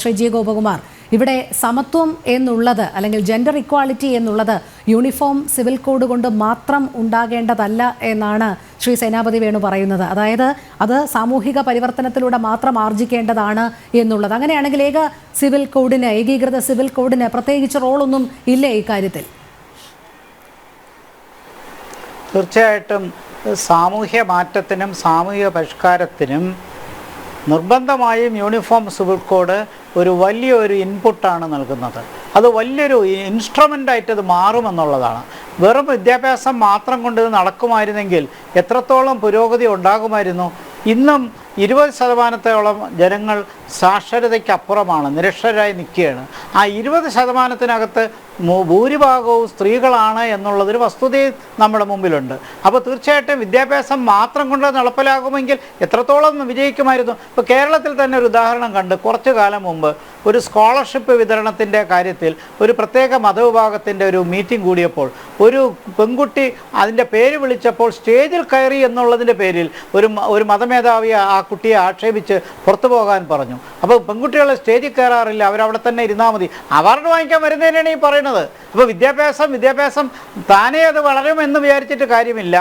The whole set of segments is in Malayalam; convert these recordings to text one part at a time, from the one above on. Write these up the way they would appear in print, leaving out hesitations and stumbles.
ശ്രീ ജി ഗോപകുമാർ, ഇവിടെ സമത്വം എന്നുള്ളത് അല്ലെങ്കിൽ ജെൻഡർ ഇക്വാളിറ്റി എന്നുള്ളത് യൂണിഫോം സിവിൽ കോഡ് കൊണ്ട് മാത്രം ഉണ്ടാകേണ്ടതല്ല എന്നാണ് ശ്രീ സേനാപതി വേണു പറയുന്നത്. അതായത് അത് സാമൂഹിക പരിവർത്തനത്തിലൂടെ മാത്രം ആർജിക്കേണ്ടതാണ് എന്നുള്ളത്. അങ്ങനെയാണെങ്കിൽ ഏകീകൃത സിവിൽ കോഡിന് പ്രത്യേകിച്ച് റോളൊന്നും ഇല്ലേ ഇക്കാര്യത്തിൽ? തീർച്ചയായിട്ടും സാമൂഹ്യ മാറ്റത്തിനും സാമൂഹിക പരിഷ്കാരത്തിനും നിർബന്ധമായും യൂണിഫോം സിവിൽ കോഡ് ഒരു വലിയൊരു ഇൻപുട്ടാണ് നൽകുന്നത്. അത് വലിയൊരു ഇൻസ്ട്രുമെൻ്റായിട്ട് അത് മാറുമെന്നുള്ളതാണ്. വെറും വിദ്യാഭ്യാസം മാത്രം കൊണ്ട് ഇത് നടക്കുമായിരുന്നെങ്കിൽ എത്രത്തോളം പുരോഗതി ഉണ്ടാകുമായിരുന്നു. ഇന്നും 20% ജനങ്ങൾ സാക്ഷരതയ്ക്കപ്പുറമാണ്, നിരക്ഷരരായി നിൽക്കുകയാണ്. ആ 20%-നകത്ത് ഭൂരിഭാഗവും സ്ത്രീകളാണ് എന്നുള്ളതൊരു വസ്തുതയും നമ്മുടെ മുമ്പിലുണ്ട്. അപ്പോൾ തീർച്ചയായിട്ടും വിദ്യാഭ്യാസം മാത്രം കൊണ്ട് നടപ്പിലാകുമെങ്കിൽ എത്രത്തോളം വിജയിക്കുമായിരുന്നു. ഇപ്പോൾ കേരളത്തിൽ തന്നെ ഒരു ഉദാഹരണം കണ്ട് കുറച്ചു കാലം മുമ്പ് ഒരു സ്കോളർഷിപ്പ് വിതരണത്തിൻ്റെ കാര്യത്തിൽ ഒരു പ്രത്യേക മതവിഭാഗത്തിൻ്റെ ഒരു മീറ്റിംഗ് കൂടിയപ്പോൾ ഒരു പെൺകുട്ടി അതിൻ്റെ പേര് വിളിച്ചപ്പോൾ സ്റ്റേജിൽ കയറി എന്നുള്ളതിൻ്റെ പേരിൽ ഒരു മതമേധാവി ആ കുട്ടിയെ ആക്ഷേപിച്ച് പുറത്തു പോകാൻ പറഞ്ഞു. അപ്പോൾ പെൺകുട്ടികളെ സ്റ്റേജിൽ കയറാറില്ല, അവരവിടെ തന്നെ ഇരുന്നാൽ മതി, അവാർഡ് വാങ്ങിക്കാൻ വരുന്നതിനാണ് ഈ പറയുന്നത്. അപ്പോൾ വിദ്യാഭ്യാസം താനേ അത് വളരുമെന്ന് വിചാരിച്ചിട്ട് കാര്യമില്ല,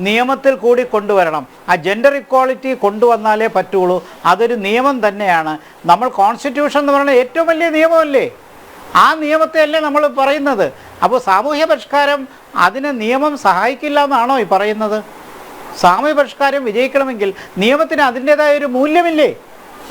നിയമത്തിൽ കൂടി കൊണ്ടുവരണം. ആ ജെൻഡർ ഇക്വാളിറ്റി കൊണ്ടുവന്നാലേ പറ്റുള്ളൂ. അതൊരു നിയമം തന്നെയാണ്. നമ്മൾ കോൺസ്റ്റിറ്റ്യൂഷൻ എന്ന് പറയുന്നത് ഏറ്റവും വലിയ നിയമമല്ലേ, ആ നിയമത്തെ അല്ലേ നമ്മൾ പറയുന്നത്. അപ്പോൾ സാമൂഹ്യ പരിഷ്കാരം അതിന് നിയമം സഹായിക്കില്ല എന്നാണോ ഈ പറയുന്നത്? സാമൂഹ്യ പരിഷ്കാരം വിജയിക്കണമെങ്കിൽ നിയമത്തിന് അതിൻ്റേതായ ഒരു മൂല്യമില്ലേ?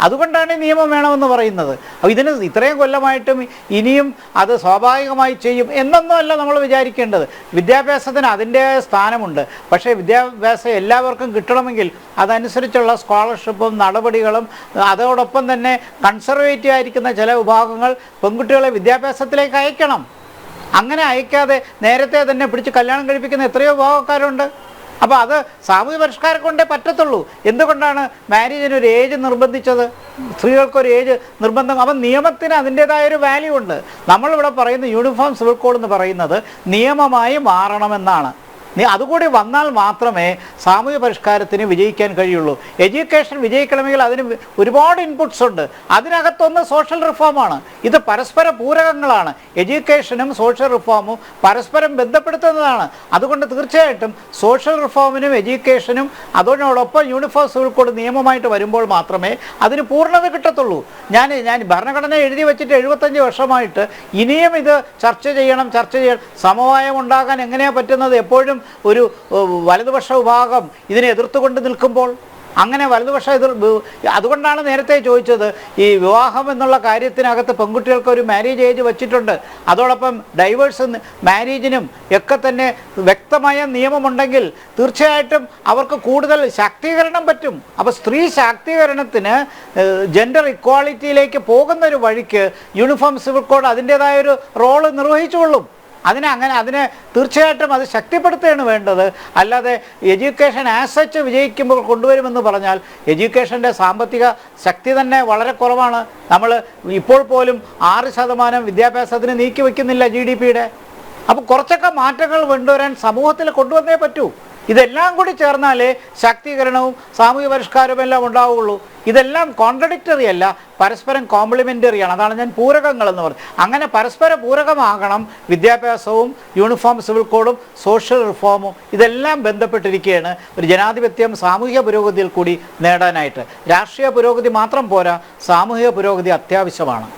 അതുകൊണ്ടാണ് നിയമം വേണമെന്ന് പറയുന്നത്. അപ്പോൾ ഇതിന് ഇത്രയും കൊല്ലമായിട്ടും ഇനിയും അത് സ്വാഭാവികമായി ചെയ്യും എന്നൊന്നുമല്ല നമ്മൾ വിചാരിക്കേണ്ടത്. വിദ്യാഭ്യാസത്തിന് അതിൻ്റെ സ്ഥാനമുണ്ട്. പക്ഷേ വിദ്യാഭ്യാസം എല്ലാവർക്കും കിട്ടണമെങ്കിൽ അതനുസരിച്ചുള്ള സ്കോളർഷിപ്പും നടപടികളും, അതോടൊപ്പം തന്നെ കൺസർവേറ്റീവ് ആയിരിക്കുന്ന ചില വിഭാഗങ്ങൾ പെൺകുട്ടികളെ വിദ്യാഭ്യാസത്തിലേക്ക് അയക്കണം. അങ്ങനെ അയക്കാതെ നേരത്തെ തന്നെ പിടിച്ച് കല്യാണം കഴിപ്പിക്കുന്ന എത്രയോ വിഭാഗക്കാരുണ്ട്. അപ്പോൾ അത് സാമൂഹ്യ പരിഷ്കാരം കൊണ്ടേ പറ്റത്തുള്ളൂ. എന്തുകൊണ്ടാണ് മാരേജിനൊരു ഏജ് നിർബന്ധിച്ചത്? സ്ത്രീകൾക്കൊരു ഏജ് നിർബന്ധം. അപ്പം നിയമത്തിന് അതിൻ്റേതായൊരു വാല്യൂ ഉണ്ട്. നമ്മളിവിടെ പറയുന്ന യൂണിഫോം സിവിൽ കോഡ് എന്ന് പറയുന്നത് നിയമമായി മാറണമെന്നാണ്. അതുകൂടി വന്നാൽ മാത്രമേ സാമൂഹ്യ പരിഷ്കാരത്തിന് വിജയിക്കാൻ കഴിയുള്ളൂ. എഡ്യൂക്കേഷൻ വിജയിക്കണമെങ്കിൽ അതിന് ഒരുപാട് ഇൻപുട്സ് ഉണ്ട്. അതിനകത്തൊന്ന് സോഷ്യൽ റിഫോമാണ്. ഇത് പരസ്പര പൂരകങ്ങളാണ്. എഡ്യൂക്കേഷനും സോഷ്യൽ റിഫോമും പരസ്പരം ബന്ധപ്പെടുത്തുന്നതാണ്. അതുകൊണ്ട് തീർച്ചയായിട്ടും സോഷ്യൽ റിഫോമിനും എഡ്യൂക്കേഷനും അതോടൊപ്പം യൂണിഫോം സിവിൽ കോഡ് നിയമമായിട്ട് വരുമ്പോൾ മാത്രമേ അതിന് പൂർണ്ണത കിട്ടത്തുള്ളൂ. ഞാൻ ഭരണഘടന എഴുതി വെച്ചിട്ട് 75 വർഷമായിട്ട് ഇനിയും ഇത് ചർച്ച ചെയ്യണം. സമവായം ഉണ്ടാകാൻ എങ്ങനെയാണ് പറ്റുന്നത്? എപ്പോഴും ഒരു വലതുപക്ഷ വിഭാഗം ഇതിനെ എതിർത്തുകൊണ്ട് നിൽക്കുമ്പോൾ അങ്ങനെ അതുകൊണ്ടാണ് നേരത്തെ ചോദിച്ചത്, ഈ വിവാഹം എന്നുള്ള കാര്യത്തിനകത്ത് പെൺകുട്ടികൾക്ക് ഒരു മാരേജ് ഏജ് വെച്ചിട്ടുണ്ട്. അതോടൊപ്പം ഡൈവേഴ്സ് മാരേജിനും ഒക്കെ തന്നെ വ്യക്തമായ നിയമമുണ്ടെങ്കിൽ തീർച്ചയായിട്ടും അവർക്ക് കൂടുതൽ ശാക്തീകരണം പറ്റും. അപ്പോൾ സ്ത്രീ ശാക്തീകരണത്തിന് ജെൻഡർ ഇക്വാളിറ്റിയിലേക്ക് പോകുന്നൊരു വഴിക്ക് യൂണിഫോം സിവിൽ കോഡ് അതിൻ്റേതായൊരു റോള് നിർവഹിച്ചുകൊള്ളും. അതിനെ തീർച്ചയായിട്ടും അത് ശക്തിപ്പെടുത്തുകയാണ് വേണ്ടത്. അല്ലാതെ എഡ്യൂക്കേഷൻ ആസ് സച്ച് വിജയിക്കുമ്പോൾ കൊണ്ടുവരുമെന്ന് പറഞ്ഞാൽ എഡ്യൂക്കേഷൻ്റെ സാമ്പത്തിക ശക്തി തന്നെ വളരെ കുറവാണ്. നമ്മൾ ഇപ്പോൾ പോലും 6% വിദ്യാഭ്യാസത്തിന് നീക്കി വയ്ക്കുന്നില്ല GDP-യുടെ. അപ്പോൾ കുറച്ചൊക്കെ മാറ്റങ്ങൾ കൊണ്ടുവരാൻ സമൂഹത്തിൽ കൊണ്ടുവന്നേ പറ്റൂ. ഇതെല്ലാം കൂടി ചേർന്നാലേ ശാക്തീകരണവും സാമൂഹ്യ പരിഷ്കാരവും എല്ലാം ഉണ്ടാവുകയുള്ളൂ. ഇതെല്ലാം കോൺട്രഡിക്റ്ററി അല്ല, പരസ്പരം കോംപ്ലിമെൻ്ററിയാണ്. അതാണ് ഞാൻ പൂരകങ്ങളെന്ന് പറഞ്ഞത്. അങ്ങനെ പരസ്പര പൂരകമാകണം വിദ്യാഭ്യാസവും യൂണിഫോം സിവിൽ കോഡും സോഷ്യൽ റിഫോമും. ഇതെല്ലാം ബന്ധപ്പെട്ടിരിക്കുകയാണ് ഒരു ജനാധിപത്യം സാമൂഹിക പുരോഗതിയിൽ കൂടി നേടാനായിട്ട്. രാഷ്ട്രീയ പുരോഗതി മാത്രം പോരാ, സാമൂഹിക പുരോഗതി അത്യാവശ്യമാണ്.